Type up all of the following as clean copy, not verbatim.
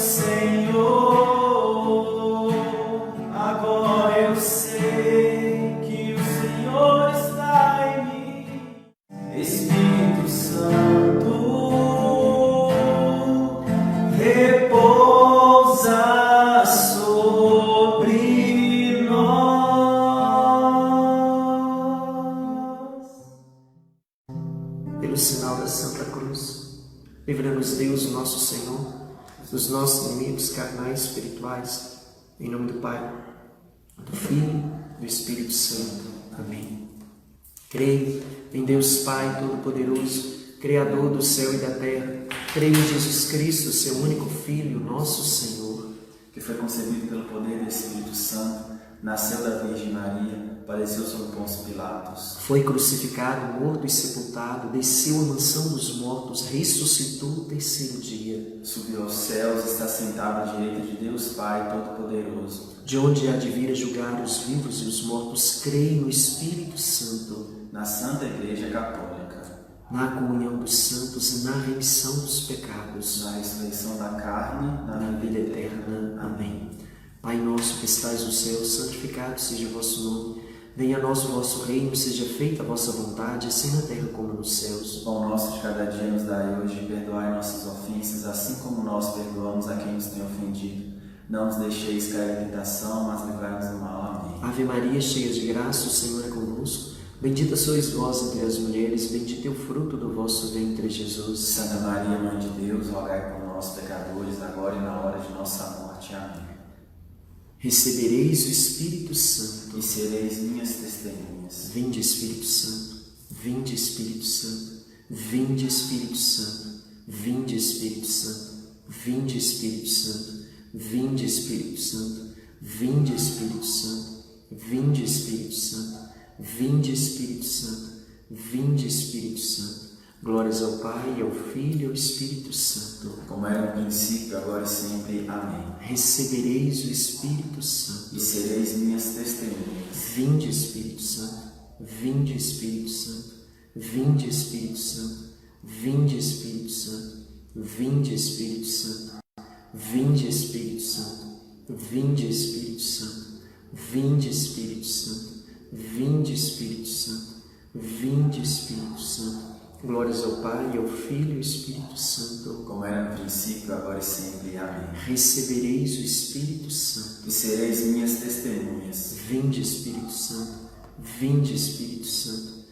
Senhor, agora eu sei que o Senhor está em mim. Espírito Santo, repousa sobre nós. Pelo sinal da Santa Cruz, livra-nos Deus, nosso Senhor, dos nossos inimigos carnais e espirituais, em nome do Pai, do Filho e do Espírito Santo. Amém. Creio em Deus Pai Todo-Poderoso, Criador do céu e da terra. Creio em Jesus Cristo, seu único Filho, nosso Senhor, que foi concebido pelo poder do Espírito Santo, nasceu da Virgem Maria, padeceu sob Pôncio Pilatos, foi crucificado, morto e sepultado, desceu à mansão dos mortos, ressuscitou no terceiro dia, subiu aos céus e está sentado à direita de Deus Pai Todo-Poderoso, de onde há de vir a julgar os vivos e os mortos. Creio no Espírito Santo, na Santa Igreja Católica, na comunhão dos santos e na remissão dos pecados, na ressurreição da carne, na vida eterna. Amém. Pai nosso que estais no céu, santificado seja o vosso nome. Venha a nós o vosso reino, seja feita a vossa vontade, assim na terra como nos céus. O pão nosso de cada dia nos dai hoje, perdoai nossas ofensas, assim como nós perdoamos a quem nos tem ofendido. Não nos deixeis cair em tentação, mas livrai-nos do mal. Amém. Ave Maria, cheia de graça, o Senhor é convosco. Bendita sois vós entre as mulheres, bendito é o fruto do vosso ventre, Jesus. Santa Maria, Mãe de Deus, rogai por nós, pecadores, agora e na hora de nossa morte. Amém. Recebereis o Espírito Santo e sereis minhas testemunhas. Vinde, Espírito Santo, vinde, Espírito Santo, vinde, Espírito Santo, vinde, Espírito Santo, vinde, Espírito Santo, vinde, Espírito Santo, vinde, Espírito Santo, vinde, Espírito Santo, vinde, Espírito Santo, vinde, Espírito Santo. Glórias ao Pai, ao Filho e ao Espírito Santo, como era no princípio, agora e sempre. Amém. Recebereis o Espírito Santo e sereis minhas testemunhas. Vinde, Espírito Santo, vinde, Espírito Santo, vinde, Espírito Santo, vinde, Espírito Santo, vinde, Espírito Santo, vinde, Espírito Santo, vinde, Espírito Santo, vinde, Espírito Santo, vinde, Espírito Santo, vinde, Espírito Santo. Glórias ao Pai, ao Filho e ao Espírito Santo, como era no princípio, agora e sempre. Amém. Recebereis o Espírito Santo e sereis minhas testemunhas. Vinde, Espírito Santo, vinde, Espírito Santo,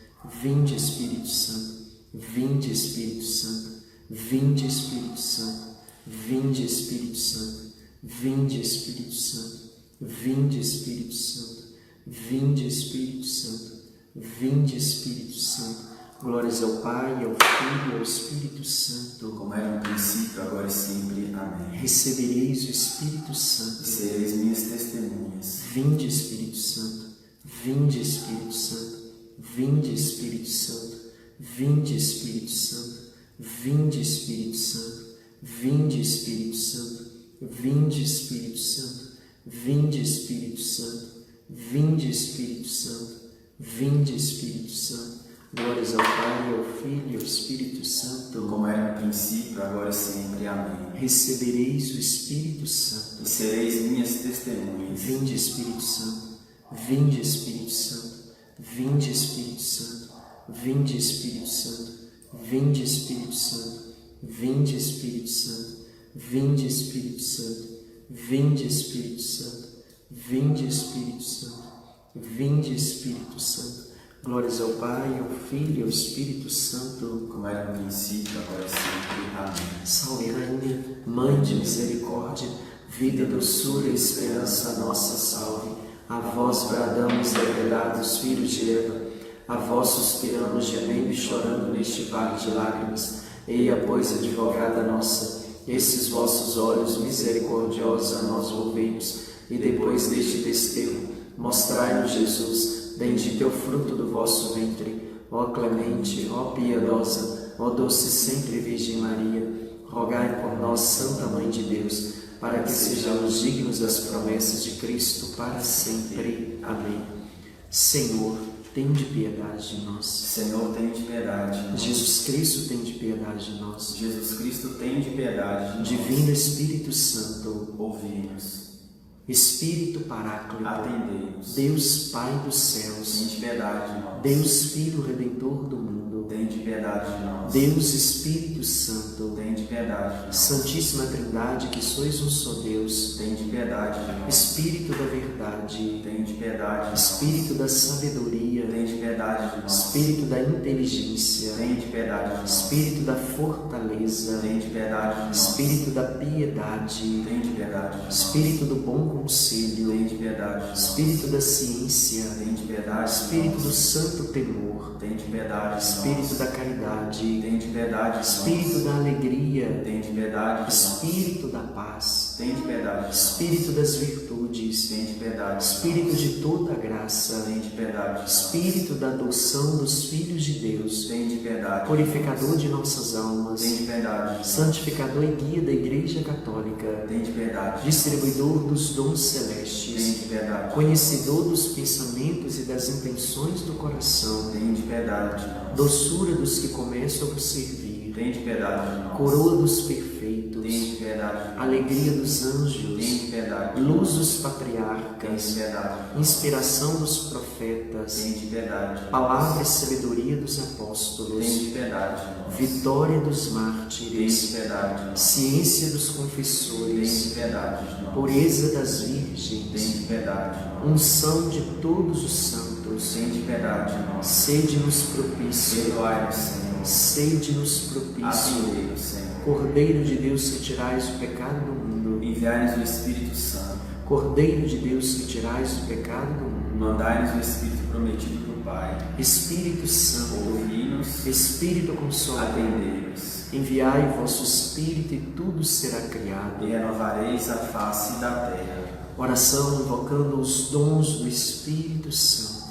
vinde, Espírito Santo, vinde, Espírito Santo, vinde, Espírito Santo, vinde, Espírito Santo, vinde, Espírito Santo, vinde, Espírito Santo, vinde, Espírito Santo, vinde, Espírito Santo. Glórias ao Pai, ao Filho e ao Espírito Santo, como era no princípio, agora e sempre. Amém. Recebereis o Espírito Santo e sereis minhas testemunhas. Vinde, Espírito Santo, vinde, Espírito Santo, vinde, Espírito Santo, vinde, Espírito Santo, vinde, Espírito Santo, vinde, Espírito Santo, vinde, Espírito Santo, vinde, Espírito Santo, vinde, Espírito Santo, vinde, Espírito Santo. Glórias ao Pai, ao Filho e ao Espírito Santo, como era no princípio, agora e sempre. Amém. Recebereis o Espírito Santo e sereis minhas testemunhas. Vinde, Espírito Santo, vinde, Espírito Santo, vinde, Espírito Santo, vinde, Espírito Santo, vinde, Espírito Santo, vinde, Espírito Santo, vinde, Espírito Santo, vinde, Espírito Santo, vinde, Espírito Santo, vinde, Espírito Santo. Glórias ao Pai, ao Filho e ao Espírito Santo, como era no princípio, agora e sempre. Amém. Salve, Rainha, Mãe de misericórdia, vida, doçura e esperança nossa, salve. A vós bradamos, degredados filhos de Eva, a vós suspiramos, gemendo e chorando neste vale de lágrimas. Eia, pois, advogada nossa, esses vossos olhos misericordiosos a nós volvemos, e depois deste desterro, mostrai-nos Jesus. Bendito é o fruto do vosso ventre, ó clemente, ó piedosa, ó doce sempre Virgem Maria. Rogai por nós, Santa Mãe de Deus, para que sejamos dignos das promessas de Cristo para sempre. Amém. Senhor, tende piedade de nós. Senhor, tem de piedade de nós. Jesus Cristo, tende piedade de nós. Jesus Cristo, tem de piedade de nós. Divino Espírito Santo, ouvi-nos. Espírito Paráclito, atendei-nos. Deus Pai dos céus, tem de piedade de nós. Deus Filho Redentor do mundo, tem de piedade de nós. Deus Espírito Santo, tem de piedade de nós. Santíssima Trindade, que sois um só Deus, tem de piedade de nós. Espírito da verdade, tem de piedade de nós. Espírito da sabedoria, tem de piedade de nós. Espírito da inteligência, tem de piedade de nós. Espírito da fortaleza, tem de piedade de nós. Espírito da piedade, tem de piedade de nós. Espírito do bom conselho, tem de piedade de nós. Espírito da ciência, tem de piedade de Espírito nós. do santo temor, tem de piedade de Espírito nós. da caridade, tem de piedade de Espírito nós. da alegria, tem de piedade de nós. Espírito da paz, tem de piedade de nós. Espírito das virtudes, tem de piedade de Espírito nós. de toda graça, tem de piedade de nós. Espírito da adoção dos filhos de Deus, tem de piedade, purificador de nossas almas, tem de piedade de nós. santificador e guia da Igreja Católica, tem de piedade, distribuidor dos dons tem celestes, de piedade, conhecedor dos pensamentos e das intenções do coração, tem de piedade de nós. doçura dos que começam a vos servir, tem de piedade de nós. coroa dos perfeitos, tem de piedade de nós. alegria dos tem anjos, de piedade de luz nós. dos tem de patriarcas, piedade de nós. inspiração dos profetas, tem de piedade de nós. palavra e sabedoria dos tem apóstolos, de piedade de nós. vitória dos tem mártires, de piedade de nós. ciência dos tem confessores, de piedade de nós. pureza das tem virgens, de piedade de nós. unção de todos os santos, tem de piedade de nós. sede-nos propício, Perdoai-nos, Senhor. sede-nos propício, Atendei-nos, Senhor. Cordeiro de Deus que tirais o pecado do mundo, Enviai-nos o Espírito Santo. Cordeiro de Deus que tirais o pecado do mundo, Mandai-nos o Espírito prometido do Pai. Espírito Santo, Ouvi-nos. Espírito Consolador, Atendei-nos. enviai o vosso Espírito e tudo será criado. E renovareis a face da terra. Oração invocando os dons do Espírito Santo.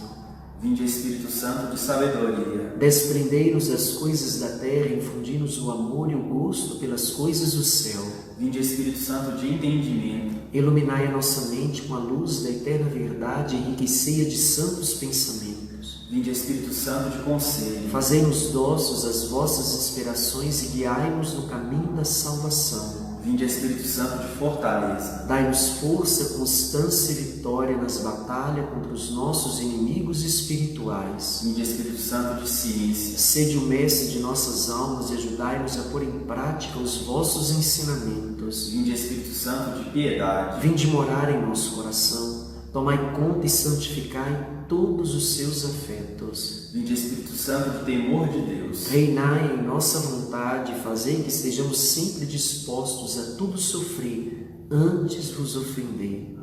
Vinde, Espírito Santo de sabedoria. Desprendei-nos das coisas da terra e infundi-nos o amor e o gosto pelas coisas do céu. Vinde, Espírito Santo de entendimento. Iluminai a nossa mente com a luz da eterna verdade e enriquecei-a de santos pensamentos. Vinde, Espírito Santo de conselho. Fazei-nos dóceis às vossas inspirações e guiai-nos no caminho da salvação. Vinde, Espírito Santo de fortaleza. Dai-nos força, constância e vitória nas batalhas contra os nossos inimigos espirituais. Vinde, Espírito Santo de ciência. Sede o mestre de nossas almas e ajudai-nos a pôr em prática os vossos ensinamentos. Vinde, Espírito Santo de piedade. Vinde morar em nosso coração. Tomai conta e santificai todos os seus afetos. Vinde, Espírito Santo de temor de Deus. Reinai em nossa vontade e fazei que estejamos sempre dispostos a tudo sofrer antes vos ofender.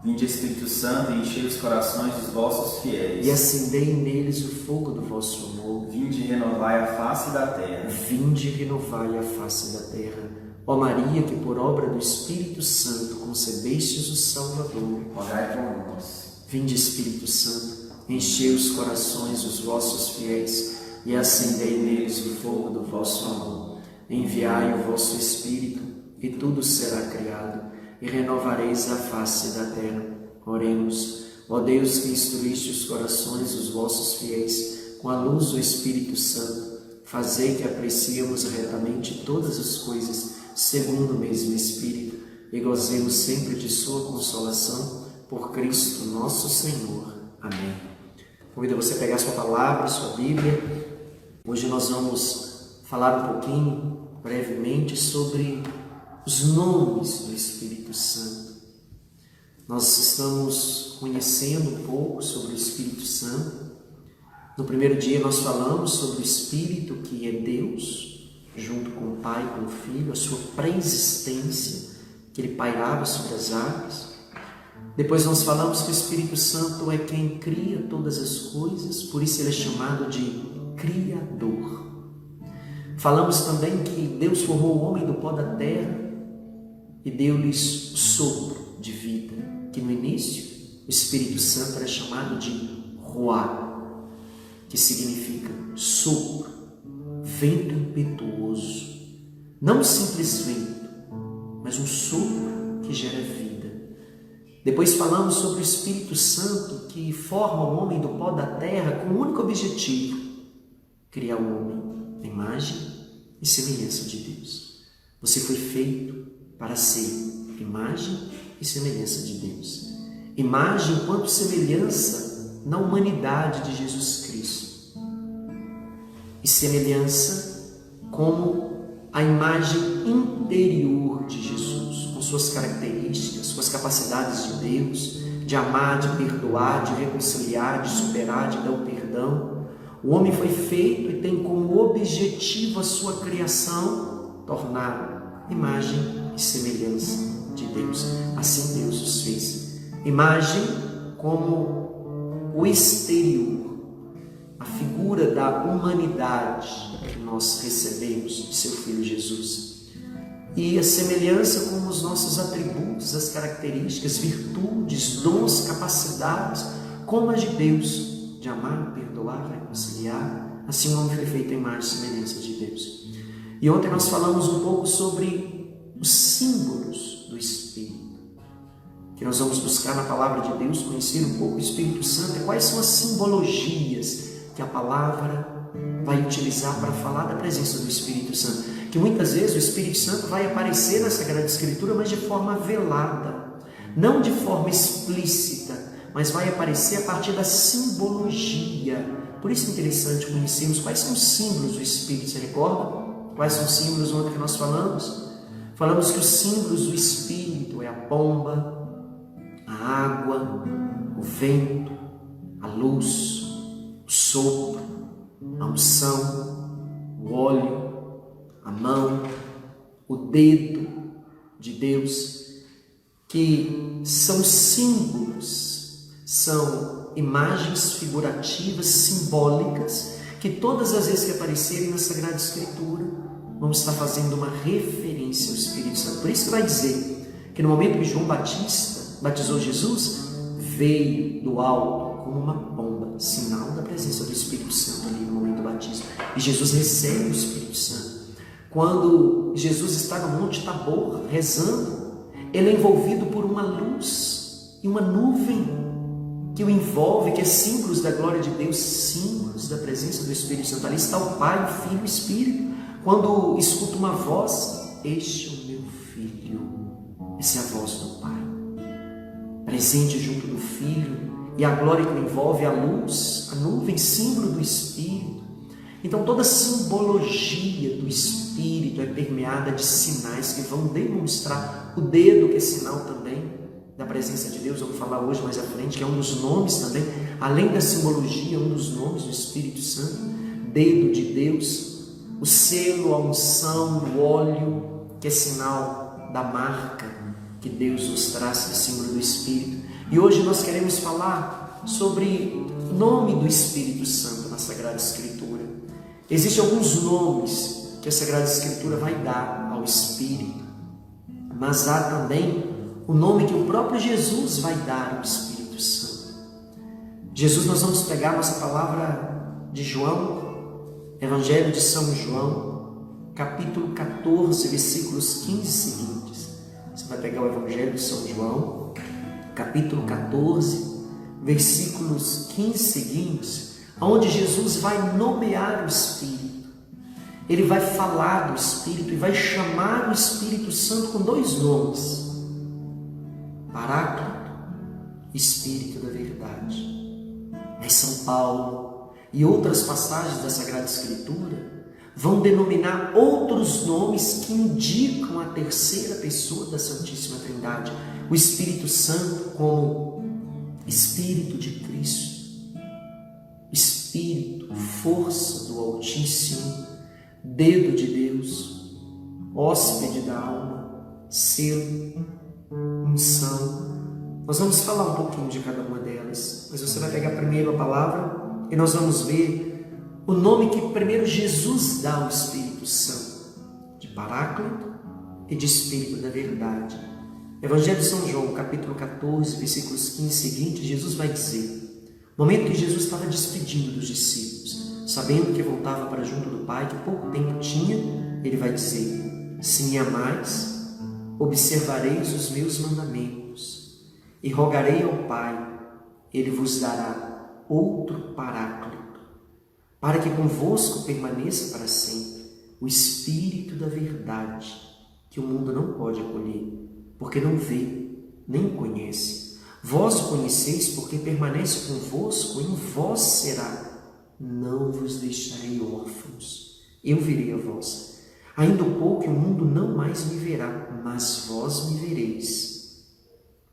Vinde, Espírito Santo, e enchei os corações dos vossos fiéis. E acendei neles o fogo do vosso amor. Vinde, e renovai a face da terra. Vinde e renovai a face da terra. Ó Maria, que por obra do Espírito Santo concebestes o Salvador. Rogai por nós. Vinde, Espírito Santo, enchei os corações dos vossos fiéis e acendei neles o fogo do vosso amor. Enviai o vosso Espírito e tudo será criado e renovareis a face da terra. Oremos. Ó Deus, que instruíste os corações dos vossos fiéis com a luz do Espírito Santo, fazei que apreciemos retamente todas as coisas segundo o mesmo Espírito e gozemos sempre de sua consolação por Cristo nosso Senhor. Amém. Convido você a pegar sua palavra, sua Bíblia. Hoje nós vamos falar um pouquinho, brevemente, sobre os nomes do Espírito Santo. Nós estamos conhecendo um pouco sobre o Espírito Santo. No primeiro dia nós falamos sobre o Espírito que é Deus, junto com o Pai e com o Filho, a sua pré-existência, que ele pairava sobre as águas. Depois nós falamos que o Espírito Santo é quem cria todas as coisas, por isso ele é chamado de Criador. Falamos também que Deus formou o homem do pó da terra e deu-lhes sopro de vida, que no início o Espírito Santo era chamado de Ruá, que significa sopro, vento impetuoso, não um simples vento, mas um sopro que gera vida. Depois falamos sobre o Espírito Santo que forma o homem do pó da terra com o único objetivo: criar o homem à imagem e semelhança de Deus. Você foi feito para ser imagem e semelhança de Deus. Imagem enquanto semelhança na humanidade de Jesus Cristo. E semelhança como a imagem interior de Jesus, com suas características, suas capacidades de Deus, de amar, de perdoar, de reconciliar, de superar, de dar o perdão. O homem foi feito e tem como objetivo a sua criação tornar imagem e semelhança de Deus. Assim Deus os fez. Imagem como o exterior, a figura da humanidade que nós recebemos de seu Filho Jesus. E a semelhança como os nossos atributos, as características, virtudes, dons, capacidades, como as de Deus, de amar, perdoar, reconciliar. Assim o homem foi feito em imagem e semelhança de Deus. E ontem nós falamos um pouco sobre os símbolos do Espírito, que nós vamos buscar na palavra de Deus, conhecer um pouco o Espírito Santo e quais são as simbologias que a palavra vai utilizar para falar da presença do Espírito Santo. Que muitas vezes o Espírito Santo vai aparecer na Sagrada Escritura, mas de forma velada, não de forma explícita, mas vai aparecer a partir da simbologia. Por isso é interessante conhecermos quais são os símbolos do Espírito. Você recorda? Quais são os símbolos ontem que nós falamos? Falamos que os símbolos do Espírito é a pomba, a água, o vento, a luz, o sopro, a unção, o óleo, a mão, o dedo de Deus, que são símbolos, são imagens figurativas, simbólicas, que todas as vezes que aparecerem na Sagrada Escritura, vamos estar fazendo uma referência ao Espírito Santo. Por isso que vai dizer que no momento que João Batista batizou Jesus, veio do alto como uma pomba, sinal da presença do Espírito Santo ali no momento do batismo. E Jesus recebe o Espírito Santo. Quando Jesus está no Monte Tabor rezando, ele é envolvido por uma luz e uma nuvem que o envolve, que é símbolos da glória de Deus, símbolos da presença do Espírito Santo. Ali está o Pai, o Filho e o Espírito. Quando escuta uma voz, este é o meu Filho. Essa é a voz do Pai, presente junto do Filho, e a glória que o envolve, a luz, a nuvem, símbolo do Espírito. Então toda a simbologia do Espírito é permeada de sinais que vão demonstrar o dedo, que é sinal também da presença de Deus. Vamos falar hoje mais à frente, que é um dos nomes também, além da simbologia, um dos nomes do Espírito Santo, dedo de Deus, o selo, a unção, o óleo, que é sinal da marca que Deus nos traz, de símbolo do Espírito. E hoje nós queremos falar sobre o nome do Espírito Santo na Sagrada Escritura. Existem alguns nomes que a Sagrada Escritura vai dar ao Espírito, mas há também o nome que o próprio Jesus vai dar ao Espírito Santo. Jesus, nós vamos pegar nossa palavra de João, Evangelho de São João, capítulo 14, versículos 15 seguintes. Você vai pegar o Evangelho de São João, capítulo 14, versículos 15 seguintes, onde Jesus vai nomear o Espírito. Ele vai falar do Espírito e vai chamar o Espírito Santo com dois nomes: Paráclito, Espírito da Verdade. Mas São Paulo e outras passagens da Sagrada Escritura vão denominar outros nomes que indicam a terceira pessoa da Santíssima Trindade, o Espírito Santo, como Espírito de Cristo, Espírito, força do Altíssimo, dedo de Deus, hóspede da alma, selo, unção. Nós vamos falar um pouquinho de cada uma delas, mas você vai pegar primeiro a palavra e nós vamos ver o nome que primeiro Jesus dá ao Espírito Santo, de Paráclito e de Espírito da Verdade. Evangelho de São João, capítulo 14, versículos 15 seguintes, Jesus vai dizer, no momento que Jesus estava despedindo dos discípulos, sabendo que voltava para junto do Pai, que pouco tempo tinha, ele vai dizer, se me amais, observareis os meus mandamentos, E rogarei ao Pai, Ele vos dará outro Paráclito, para que convosco permaneça para sempre o Espírito da verdade, que o mundo não pode acolher, porque não vê, nem o conhece. Vós o conheceis, porque permanece convosco, em vós será. Não vos deixarei órfãos, eu virei a vós. Ainda um pouco e o mundo não mais me verá, mas vós me vereis,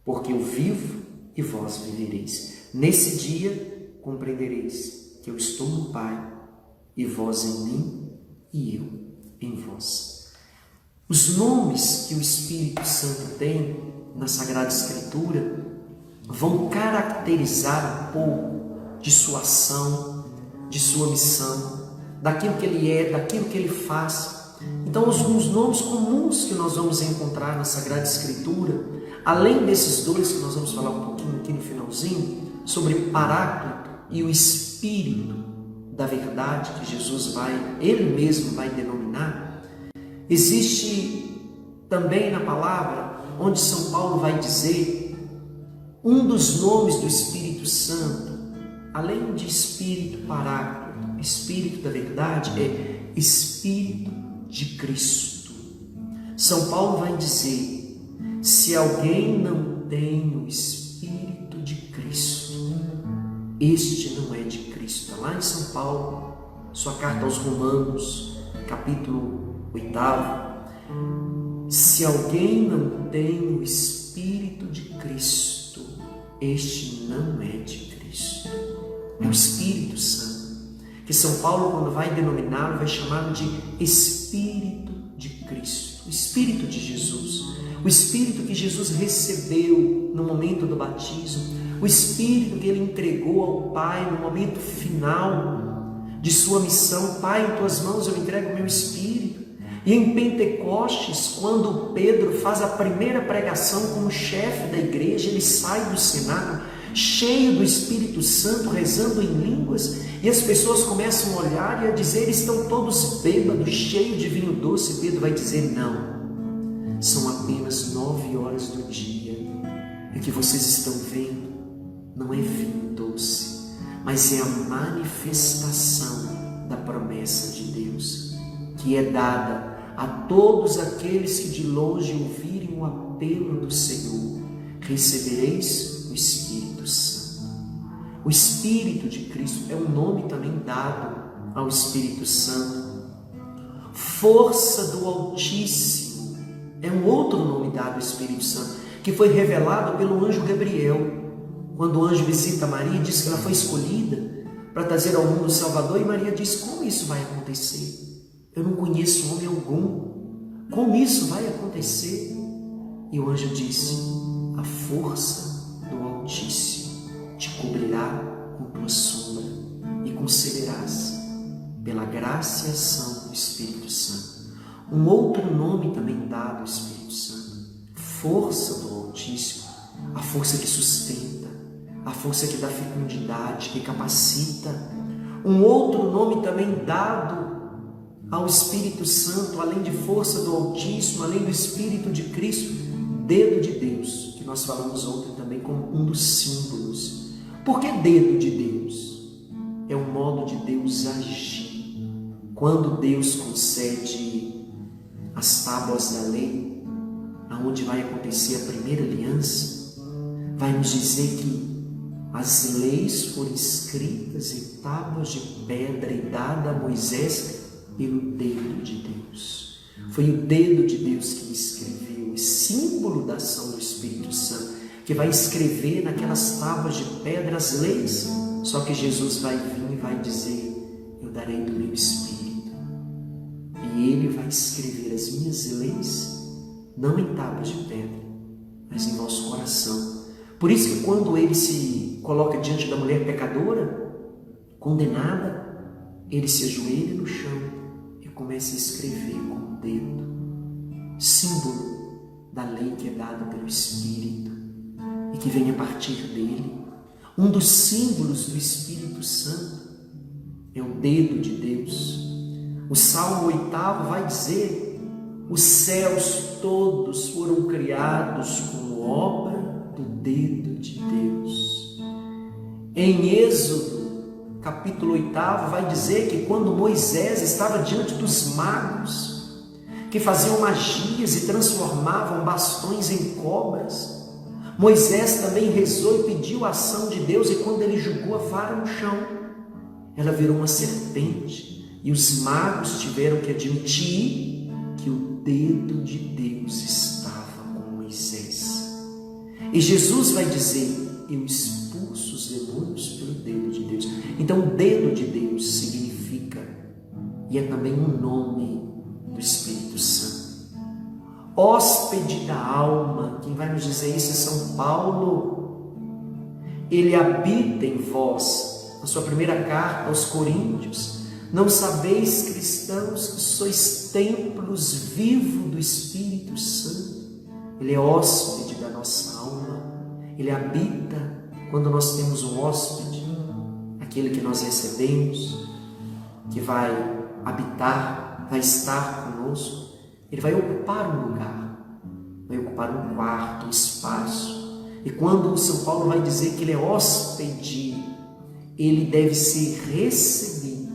porque eu vivo e vós vivereis. Nesse dia compreendereis que eu estou no Pai, e vós em mim, e eu em vós. Os nomes que o Espírito Santo tem na Sagrada Escritura vão caracterizar um pouco de sua ação, de sua missão, daquilo que ele é, daquilo que ele faz. Então, alguns nomes comuns que nós vamos encontrar na Sagrada Escritura, além desses dois que nós vamos falar um pouquinho aqui no finalzinho, sobre Paráclito e o Espírito da verdade que Jesus ele mesmo vai denominar, existe também na palavra, onde São Paulo vai dizer, um dos nomes do Espírito Santo, além de Espírito Paráclito, Espírito da verdade, é Espírito de Cristo. São Paulo vai dizer, se alguém não tem o Espírito de Cristo, este não é de Cristo. Lá em São Paulo, sua carta aos Romanos, capítulo 8, se alguém não tem o Espírito de Cristo, este não é de Cristo. É o Espírito Santo, que São Paulo, quando vai denominá-lo, vai chamá-lo de Espírito de Cristo, o Espírito de Jesus, o Espírito que Jesus recebeu no momento do batismo, o Espírito que ele entregou ao Pai no momento final de sua missão. Pai, em tuas mãos eu entrego o meu Espírito. E em Pentecostes, quando Pedro faz a primeira pregação como chefe da igreja, ele sai do cenáculo cheio do Espírito Santo, rezando em línguas, e as pessoas começam a olhar e a dizer, estão todos bêbados, cheios de vinho doce. Pedro vai dizer, não, são apenas 9 horas do dia, e o que vocês estão vendo não é vinho doce, mas é a manifestação da promessa de Deus, que é dada a todos aqueles que de longe ouvirem o apelo do Senhor. Recebereis o Espírito Santo. O Espírito de Cristo é um nome também dado ao Espírito Santo. Força do Altíssimo é um outro nome dado ao Espírito Santo, que foi revelado pelo anjo Gabriel. Quando o anjo visita Maria e diz que ela foi escolhida para trazer ao mundo o Salvador, e Maria diz, como isso vai acontecer? Eu não conheço homem algum. Como isso vai acontecer? E o anjo disse, a força do Altíssimo te cobrirá com tua sombra e concederás, pela graça e ação do Espírito Santo. Um outro nome também dado ao Espírito Santo, força do Altíssimo, a força que sustenta, a força que dá fecundidade, que capacita. Um outro nome também dado ao Espírito Santo, além de força do Altíssimo, além do Espírito de Cristo, dedo de Deus, que nós falamos ontem também como um dos símbolos. Por que dedo de Deus? É o modo de Deus agir. Quando Deus concede as tábuas da lei, aonde vai acontecer a primeira aliança, vai nos dizer que as leis foram escritas em tábuas de pedra e dada a Moisés pelo dedo de Deus. Foi o dedo de Deus que escreveu, símbolo da ação do Espírito Santo, que vai escrever naquelas tábuas de pedra as leis. Só que Jesus vai vir e vai dizer, eu darei do meu Espírito, e Ele vai escrever as minhas leis, não em tábuas de pedra, mas em vosso coração. Por isso que quando Ele se coloca diante da mulher pecadora, condenada, Ele se ajoelha no chão e começa a escrever com o dedo, símbolo da lei que é dada pelo Espírito e que vem a partir dele. Um dos símbolos do Espírito Santo é o dedo de Deus. O Salmo 8 vai dizer, os céus todos foram criados como obra do dedo de Deus. Em Êxodo, capítulo 8, vai dizer que quando Moisés estava diante dos magos, que faziam magias e transformavam bastões em cobras, Moisés também rezou e pediu a ação de Deus, e quando ele jogou a vara no chão, ela virou uma serpente, e os magos tiveram que admitir que o dedo de Deus estava com Moisés. E Jesus vai dizer: eu expulso os demônios pelo dedo de Deus. Então o dedo de Deus significa, e é também um nome do Espírito Santo, hóspede da alma. Quem vai nos dizer isso é São Paulo. Ele habita em vós. Na sua primeira carta aos Coríntios: não sabeis, cristãos, que sois templos vivos do Espírito Santo? Ele é hóspede da nossa alma. Ele habita quando nós temos um hóspede, aquele que nós recebemos, que vai habitar, vai estar conosco. Ele vai ocupar um lugar, vai ocupar um quarto, um espaço. E quando São Paulo vai dizer que ele é hóspede, ele deve ser recebido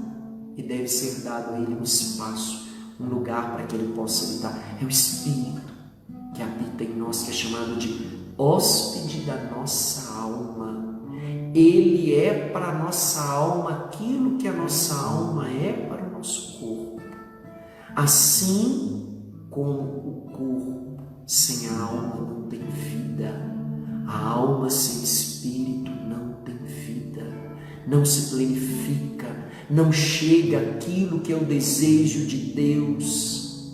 e deve ser dado a ele um espaço, um lugar para que ele possa habitar. É o Espírito que habita em nós, que é chamado de hóspede da nossa alma. Ele é para a nossa alma aquilo que a nossa alma é para o nosso corpo. Assim como o corpo sem a alma não tem vida, a alma sem espírito não tem vida, não se planifica, não chega aquilo que é o desejo de Deus.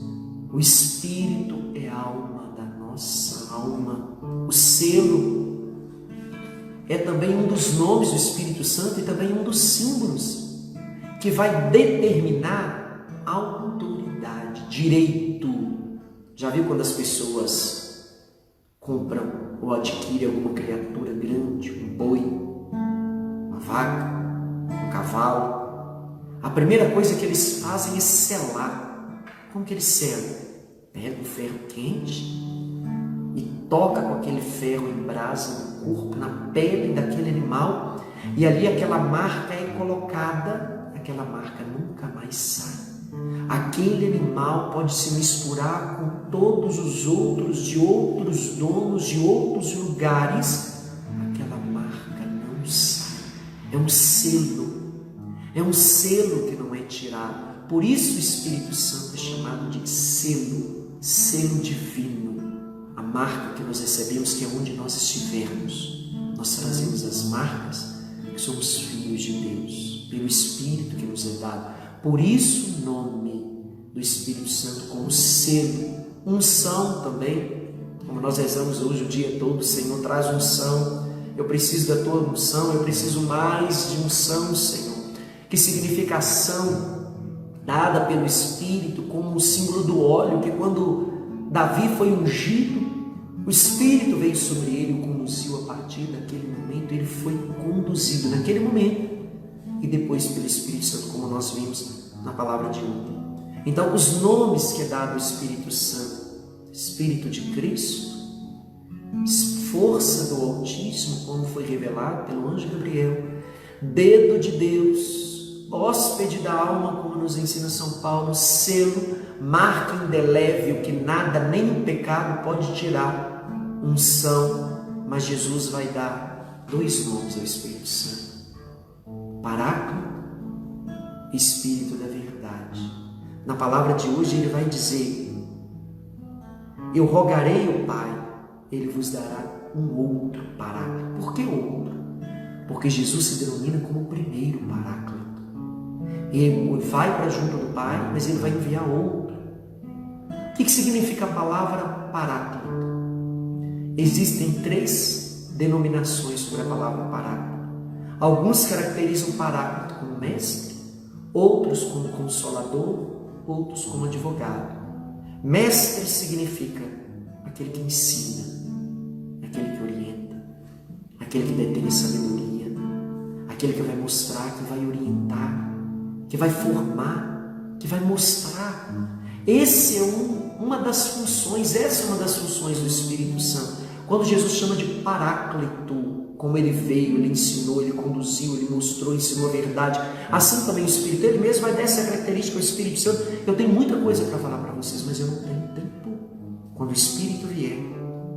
O Espírito é a alma da nossa alma. O selo é também um dos nomes do Espírito Santo e também um dos símbolos que vai determinar autoridade, direito. Já viu quando as pessoas compram ou adquirem alguma criatura grande, um boi, uma vaca, um cavalo? A primeira coisa que eles fazem é selar. Como que eles selam? Pega um ferro quente e toca com aquele ferro em brasa no corpo, na pele daquele animal, e ali aquela marca é colocada, aquela marca nunca mais sai. Aquele animal pode se misturar com todos os outros, de outros donos, de outros lugares, aquela marca não sai. É um selo que não é tirado. Por isso o Espírito Santo é chamado de selo divino. A marca que nós recebemos, que é onde nós estivermos, nós trazemos as marcas que somos filhos de Deus, pelo Espírito que nos é dado. Por isso o nome do Espírito Santo como selo. Unção também, como nós rezamos hoje o dia todo: Senhor, traz unção, eu preciso da tua unção, eu preciso mais de unção, Senhor, que significa ação dada pelo Espírito, como o símbolo do óleo, que quando Davi foi ungido, o Espírito veio sobre ele e o conduziu. A partir daquele momento ele foi conduzido naquele momento, e depois pelo Espírito Santo, como nós vimos na palavra de ontem. Então, os nomes que é dado ao Espírito Santo: Espírito de Cristo, força do Altíssimo, como foi revelado pelo anjo Gabriel, dedo de Deus, hóspede da alma, como nos ensina São Paulo, selo, marca indelével que nada, nem o pecado pode tirar, unção. Mas Jesus vai dar dois nomes ao Espírito Santo: Paráclito, Espírito da verdade. Na palavra de hoje ele vai dizer: eu rogarei ao Pai, ele vos dará um outro Paráclito. Por que outro? Porque Jesus se denomina como o primeiro Paráclito. Ele vai para junto do Pai, mas ele vai enviar outro. O que significa a palavra Paráclito? Existem 3 denominações sobre a palavra Paráclito. Alguns caracterizam o Paráclito como mestre, outros como consolador, outros como advogado. Mestre significa aquele que ensina, aquele que orienta, aquele que detém sabedoria, aquele que vai mostrar, que vai orientar, que vai formar, que vai mostrar. Essa é uma das funções do Espírito Santo. Quando Jesus chama de Paráclito, como ele veio, ele ensinou, ele conduziu, ele mostrou, ensinou a verdade, assim também o Espírito, ele mesmo vai dar essa característica ao Espírito Santo. Eu tenho muita coisa para falar para vocês, mas eu não tenho tempo. Quando o Espírito vier,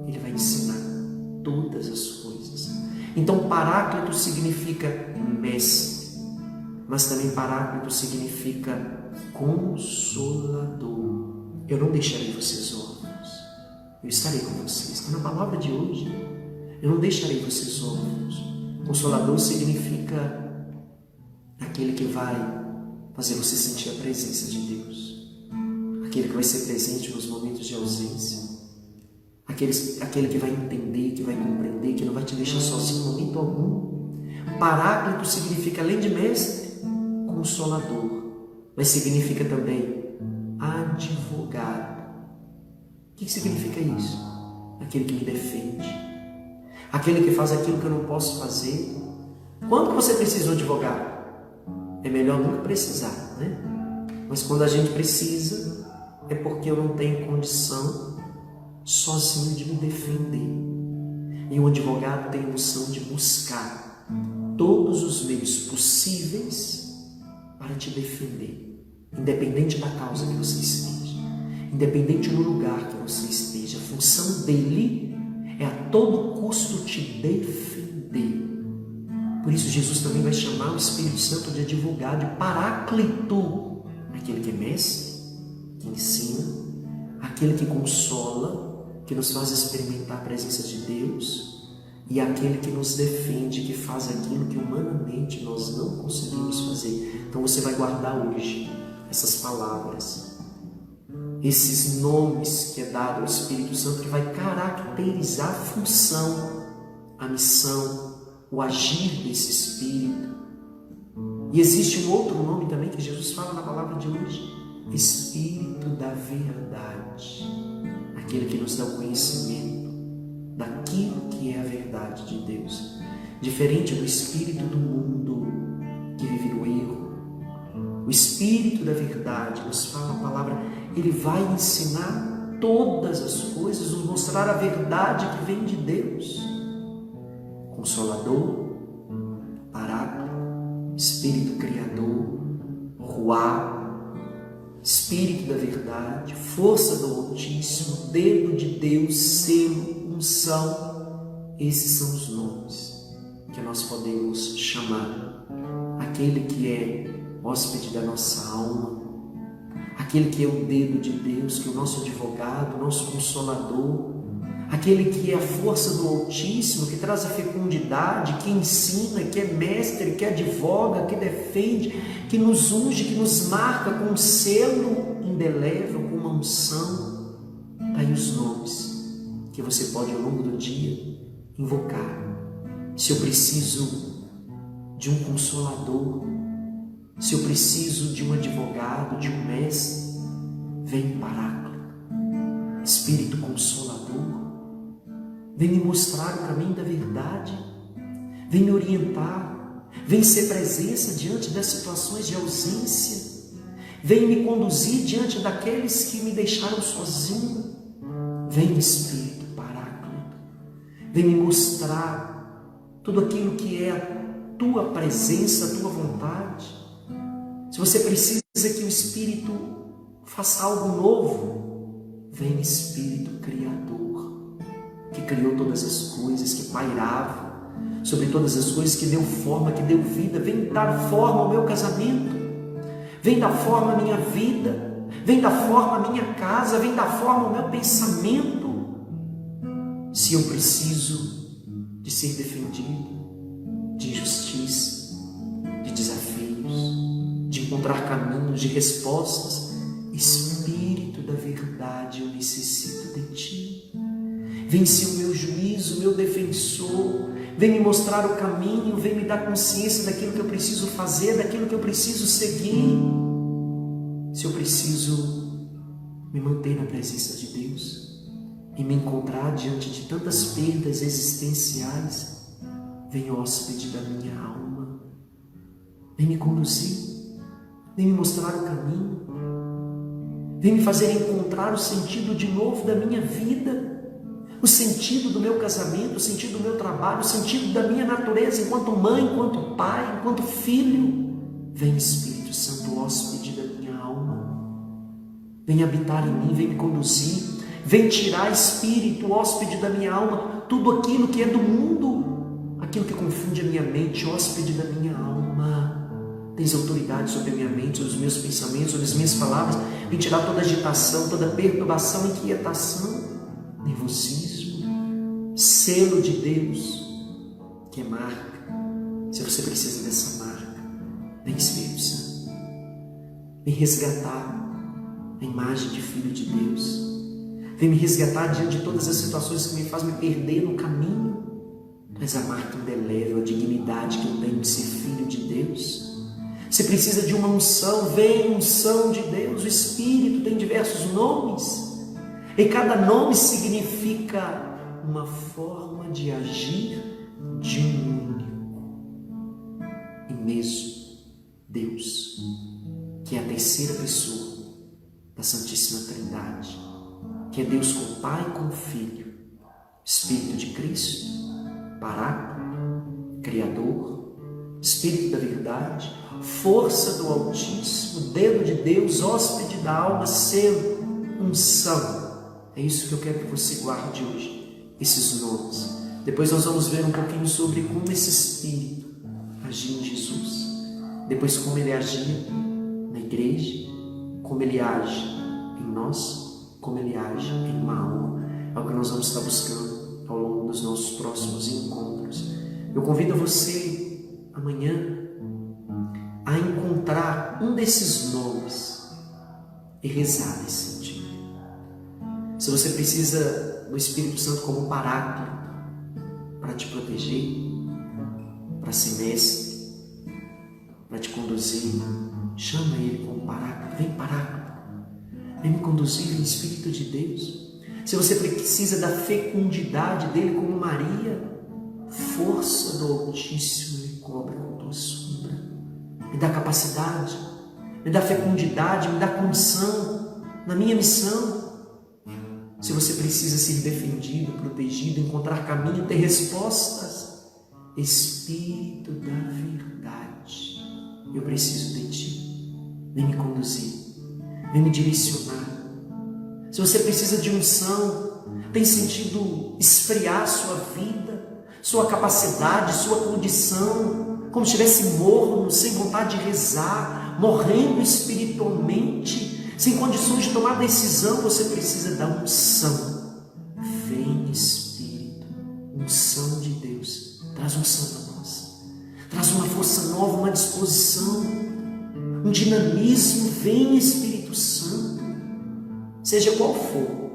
ele vai ensinar todas as coisas. Então Paráclito significa mestre, mas também Paráclito significa Consolador. Eu não deixarei vocês órfãos, eu estarei com vocês. Então, na palavra de hoje, eu não deixarei vocês órfãos. Consolador significa aquele que vai fazer você sentir a presença de Deus, aquele que vai ser presente nos momentos de ausência, aquele que vai entender, que vai compreender, que não vai te deixar sozinho em momento algum. Paráclito significa, além de mestre, Consolador, mas significa também advogado. O que significa isso? Aquele que me defende, aquele que faz aquilo que eu não posso fazer. Quando você precisa de um advogado? É melhor nunca precisar, né? Mas quando a gente precisa, é porque eu não tenho condição sozinho de me defender. E um advogado tem a noção de buscar todos os meios possíveis para te defender, independente da causa que você esteja, independente do lugar que você esteja. A função dele é a todo custo te defender. Por isso Jesus também vai chamar o Espírito Santo de advogado, de Paráclito, aquele que é mestre, que ensina, aquele que consola, que nos faz experimentar a presença de Deus, e aquele que nos defende, que faz aquilo que humanamente nós não conseguimos fazer. Então você vai guardar hoje essas palavras, esses nomes que é dado ao Espírito Santo, que vai caracterizar a função, a missão, o agir desse Espírito. E existe um outro nome também que Jesus fala na palavra de hoje: Espírito da verdade, aquele que nos dá o conhecimento daquilo que é a verdade de Deus, diferente do espírito do mundo que vive no erro. O Espírito da verdade, nos fala a palavra, ele vai ensinar todas as coisas, nos mostrar a verdade que vem de Deus. Consolador, Paráclito, Espírito Criador, Ruá, Espírito da verdade, força do Altíssimo, dedo de Deus, selo, unção. Esses são os nomes que nós podemos chamar aquele que é hóspede da nossa alma, aquele que é o dedo de Deus, que é o nosso advogado, o nosso consolador, aquele que é a força do Altíssimo, que traz a fecundidade, que ensina, que é mestre, que advoga, que defende, que nos unge, que nos marca com um selo indelével, com uma unção. Daí os nomes que você pode ao longo do dia invocar. Se eu preciso de um consolador, se eu preciso de um advogado, de um mestre, vem Paráclito, Espírito Consolador, vem me mostrar o caminho da verdade, vem me orientar, vem ser presença diante das situações de ausência, vem me conduzir diante daqueles que me deixaram sozinho. Vem Espírito Paráclito, vem me mostrar tudo aquilo que é a tua presença, a tua vontade. Se você precisa que o Espírito faça algo novo, vem Espírito Criador, que criou todas as coisas, que pairava sobre todas as coisas, que deu forma, que deu vida. Vem dar forma ao meu casamento, vem dar forma à minha vida, vem dar forma à minha casa, vem dar forma ao meu pensamento. Se eu preciso de ser defendido de injustiça, de desafios, de encontrar caminhos, de respostas, Espírito da verdade, eu necessito de Ti. Vem ser o meu juízo, o meu defensor, vem me mostrar o caminho, vem me dar consciência daquilo que eu preciso fazer, daquilo que eu preciso seguir. Se eu preciso me manter na presença de Deus e me encontrar diante de tantas perdas existenciais, vem hóspede da minha alma, vem me conduzir, vem me mostrar o caminho, vem me fazer encontrar o sentido de novo da minha vida, o sentido do meu casamento, o sentido do meu trabalho, o sentido da minha natureza enquanto mãe, enquanto pai, enquanto filho. Vem, Espírito Santo, hóspede da minha alma, vem habitar em mim, vem me conduzir, vem tirar, Espírito, hóspede da minha alma, tudo aquilo que é do mundo, aquilo que confunde a minha mente, hóspede da minha alma. Tens autoridade sobre a minha mente, sobre os meus pensamentos, sobre as minhas palavras. Vem tirar toda agitação, toda perturbação, inquietação, nervosismo, selo de Deus, que é marca. Se você precisa dessa marca, vem, Espírito Santo, vem resgatar a imagem de filho de Deus, vem me resgatar diante de todas as situações que me fazem me perder no caminho. Traz a marca indelével, a dignidade que eu tenho de ser filho de Deus. Você precisa de uma unção, vem unção de Deus. O Espírito tem diversos nomes, e cada nome significa uma forma de agir de um único e mesmo Deus, que é a terceira pessoa da Santíssima Trindade, que é Deus com Pai e com Filho, Espírito de Cristo, Paráclito, Criador, Espírito da verdade, força do Altíssimo, dedo de Deus, hóspede da alma, selo, unção. É isso que eu quero que você guarde hoje, esses nomes. Depois nós vamos ver um pouquinho sobre como esse Espírito agia em Jesus, depois como ele agia na igreja, como ele age em nós, como ele age em uma alma. É o que nós vamos estar buscando ao longo dos nossos próximos encontros. Eu convido você amanhã a encontrar um desses nomes e rezar nesse sentido. Se você precisa do Espírito Santo como Paráclito para te proteger, para ser mestre, para te conduzir, chama ele como Paráclito. Vem, Paráclito, vem me conduzir, Espírito de Deus. Se você precisa da fecundidade dele como Maria, força do Altíssimo me cobre com tua sombra. Me dá capacidade, me dá fecundidade, me dá condição na minha missão. Se você precisa ser defendido, protegido, encontrar caminho, ter respostas, Espírito da verdade, eu preciso de ti. Vem me conduzir, vem me direcionar. Se você precisa de unção, tem sentido esfriar sua vida, sua capacidade, sua condição, como se estivesse morno, sem vontade de rezar, morrendo espiritualmente, sem condições de tomar decisão, você precisa da unção. Vem, Espírito, unção de Deus, traz unção para nós, traz uma força nova, uma disposição, um dinamismo. Vem, Espírito Santo, seja qual for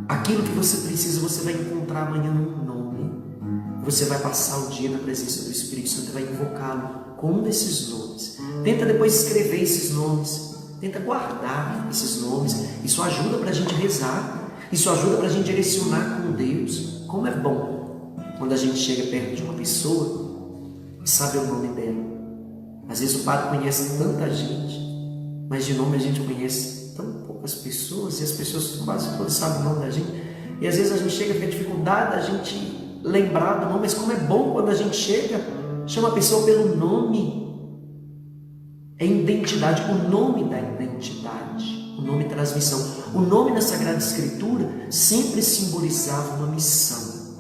aquilo que você precisa, você vai encontrar amanhã num nome. Você vai passar o dia na presença do Espírito Santo e vai invocá-lo com um desses nomes. Tenta depois escrever esses nomes, tenta guardar esses nomes. Isso ajuda para a gente rezar, isso ajuda para a gente direcionar com Deus. Como é bom quando a gente chega perto de uma pessoa e sabe o nome dela. Às vezes o padre conhece tanta gente, mas de nome a gente conhece tão poucas pessoas, e as pessoas quase todas sabem o nome da gente, e às vezes a gente chega com a dificuldade da gente lembrar do nome. Mas como é bom quando a gente chega, chama a pessoa pelo nome. É identidade, o nome da identidade, o nome traz missão. O nome na Sagrada Escritura sempre simbolizava uma missão.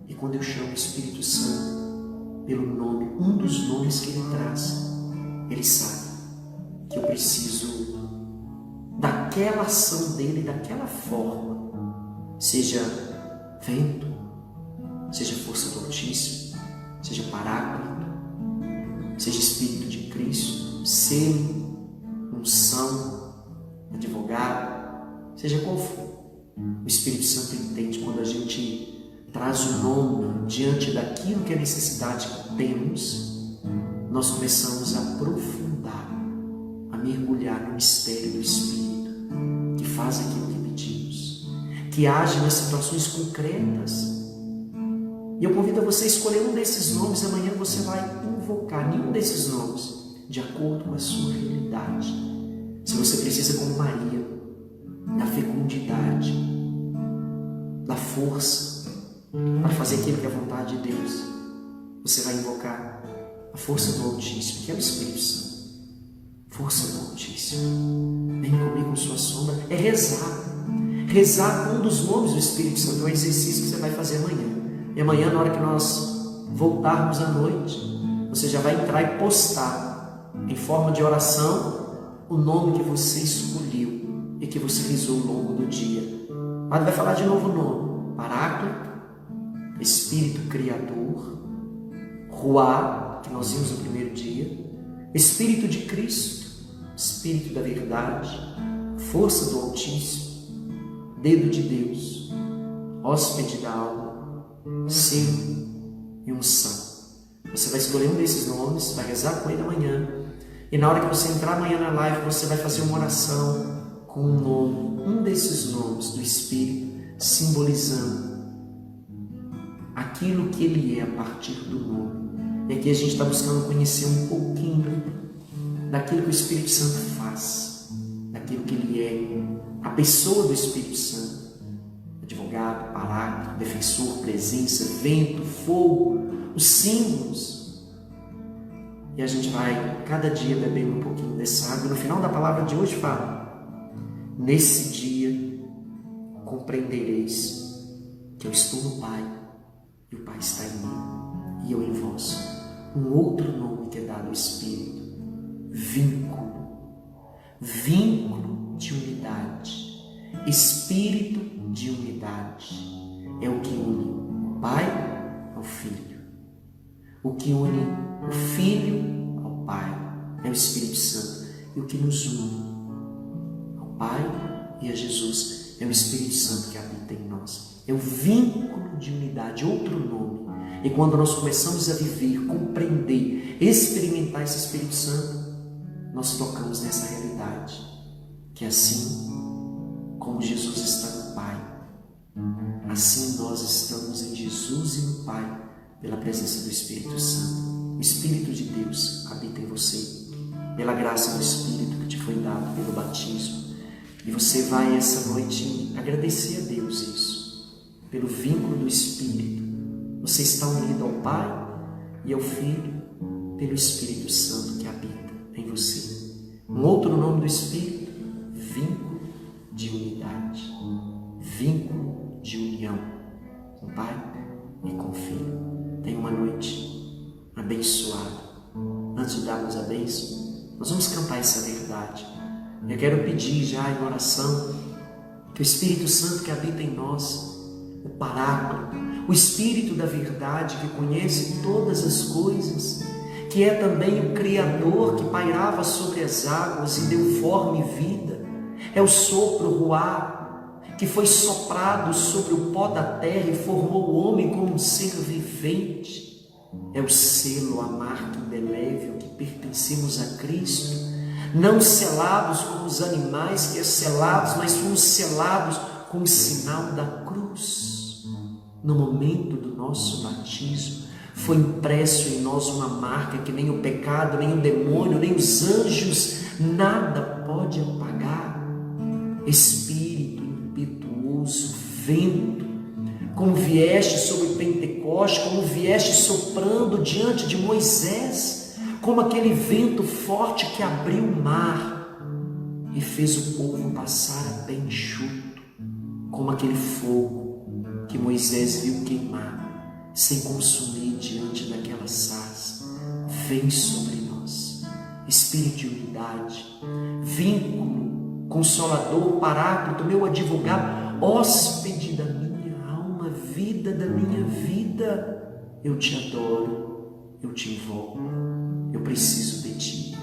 E quando eu chamo o Espírito Santo pelo nome, um dos nomes que ele traz, ele sabe que eu preciso daquela ação dele, daquela forma, seja vento, seja força do Altíssimo, seja Paráclito, seja Espírito de Cristo, selo, unção, advogado, seja qual for. O Espírito Santo entende quando a gente traz o nome diante daquilo que é a necessidade que temos. Nós começamos a aprofundar, a mergulhar no mistério do Espírito, que faz aquilo que pedimos, que age nas situações concretas. E eu convido a você a escolher um desses nomes. Amanhã você vai invocar nenhum desses nomes de acordo com a sua realidade. Se você precisa, como Maria, da fecundidade, força para fazer aquilo que é a vontade de Deus, você vai invocar a força do Altíssimo, que é o Espírito Santo. Força do Altíssimo. Vem comigo com sua sombra. É rezar. Rezar com um dos nomes do Espírito Santo. É um exercício que você vai fazer amanhã. E amanhã, na hora que nós voltarmos à noite, você já vai entrar e postar em forma de oração o nome que você escolheu e que você rezou ao longo do dia. O padre vai falar de novo o nome: Paráclito, Espírito Criador, Ruá, que nós vimos no primeiro dia, Espírito de Cristo, Espírito da verdade, força do Altíssimo, dedo de Deus, hóspede da alma, selo e unção. Você vai escolher um desses nomes, vai rezar com ele amanhã, e na hora que você entrar amanhã na live, você vai fazer uma oração com um nome, um desses nomes do Espírito, simbolizando aquilo que ele é a partir do nome. E aqui a gente está buscando conhecer um pouquinho daquilo que o Espírito Santo faz, daquilo que ele é, a pessoa do Espírito Santo: advogado, paráclito, defensor, presença, vento, fogo, os símbolos. E a gente vai cada dia bebendo um pouquinho dessa água. E no final da palavra de hoje fala: nesse dia compreendereis que eu estou no Pai e o Pai está em mim e eu em vós. Um outro nome que é dado ao Espírito: vínculo. Vínculo de unidade. Espírito de unidade. É o que une o Pai ao Filho. O que une o Filho ao Pai é o Espírito Santo. E o que nos une ao Pai e a Jesus é o Espírito Santo que habita em nós. É o vínculo de unidade, outro nome. E quando nós começamos a viver, compreender, experimentar esse Espírito Santo, nós tocamos nessa realidade, que assim como Jesus está no Pai, assim nós estamos em Jesus e no Pai, pela presença do Espírito Santo. O Espírito de Deus habita em você, pela graça do Espírito que te foi dado pelo batismo. E você vai essa noite agradecer a Deus isso, pelo vínculo do Espírito. Você está unido ao Pai e ao Filho pelo Espírito Santo que habita em você. Um outro nome do Espírito: vínculo de unidade, vínculo de união com o Pai e com o Filho. Tenha uma noite abençoada. Antes de darmos a bênção, nós vamos cantar essa verdade. Eu quero pedir já em oração que o Espírito Santo que habita em nós, o Paráclito, o Espírito da verdade que conhece todas as coisas, que é também o Criador que pairava sobre as águas e deu forma e vida, é o sopro Ruá que foi soprado sobre o pó da terra e formou o homem como um ser vivente, é o selo, a marca indelével que pertencemos a Cristo, não selados como os animais que é selados, mas fomos selados com o sinal da cruz. No momento do nosso batismo, foi impresso em nós uma marca que nem o pecado, nem o demônio, nem os anjos, nada pode apagar. Espírito impetuoso, vento, como vieste sobre Pentecoste, como vieste soprando diante de Moisés, como aquele vento forte que abriu o mar e fez o povo passar a pé enxuto, como aquele fogo que Moisés viu queimar, sem consumir diante daquela sarça. Vem sobre nós, Espírito de unidade, vínculo, consolador, Paráclito, meu advogado, hóspede da minha alma, vida da minha vida. Eu te adoro, eu te invoco, eu preciso de ti.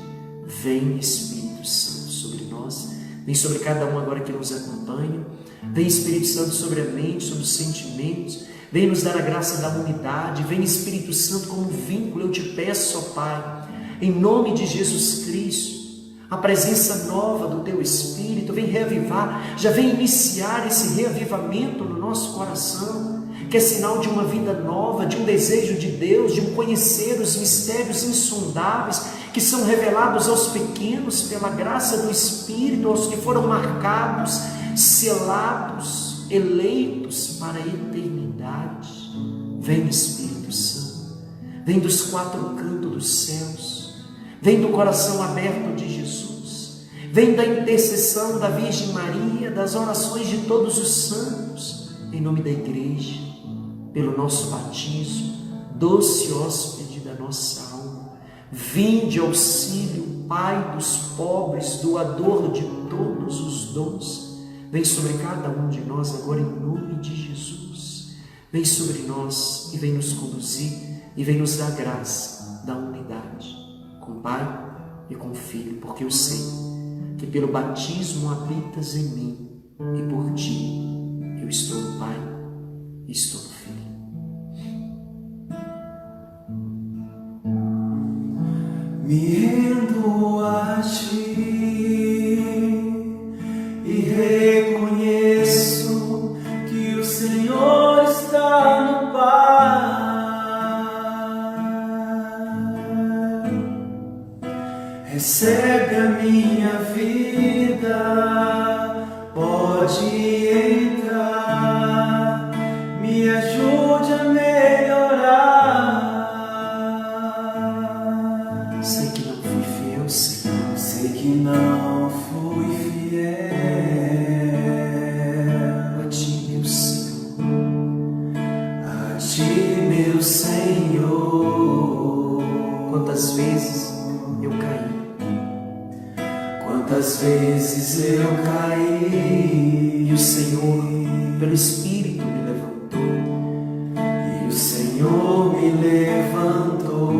Vem, Espírito Santo, sobre nós, vem sobre cada um agora que nos acompanha. Vem, Espírito Santo, sobre a mente, sobre os sentimentos. Vem nos dar a graça da unidade. Vem, Espírito Santo, como vínculo. Eu te peço, ó Pai, em nome de Jesus Cristo, a presença nova do Teu Espírito. Vem reavivar, já vem iniciar esse reavivamento no nosso coração, que é sinal de uma vida nova, de um desejo de Deus, de um conhecer os mistérios insondáveis que são revelados aos pequenos pela graça do Espírito, aos que foram marcados, selados eleitos para a eternidade. Vem, Espírito Santo, vem dos quatro cantos dos céus, vem do coração aberto de Jesus, vem da intercessão da Virgem Maria, das orações de todos os santos, em nome da igreja, pelo nosso batismo, doce hóspede da nossa alma. Vinde, auxílio, Pai dos pobres, doador de todos os dons. Vem sobre cada um de nós agora em nome de Jesus. Vem sobre nós e vem nos conduzir e vem nos dar graça da unidade com o Pai e com o Filho, porque eu sei que pelo batismo habitas em mim e por ti eu estou no Pai e estou no Filho. Me rendo a ti e reconheço que o Senhor está no Pai. Recebe a minha vida, pode entrar, me ajude a melhorar. Sei que não fui fiel, Senhor. Sei que não fui fiel A ti, meu Senhor. a ti, meu Senhor. Quantas vezes eu caí, Quantas vezes eu caí e o Senhor, pelo Espírito, me levantou. e o Senhor me levantou.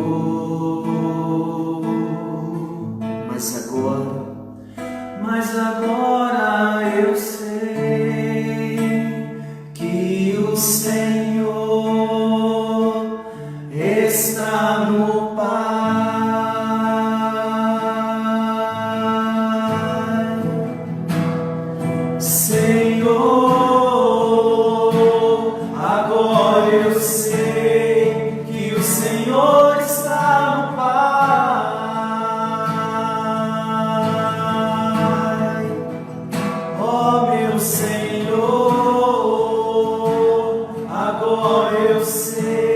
Mas agora eu sei que o Senhor está no Pai. Senhor, agora eu sei que o Senhor está no Pai. Ó meu Senhor, agora eu sei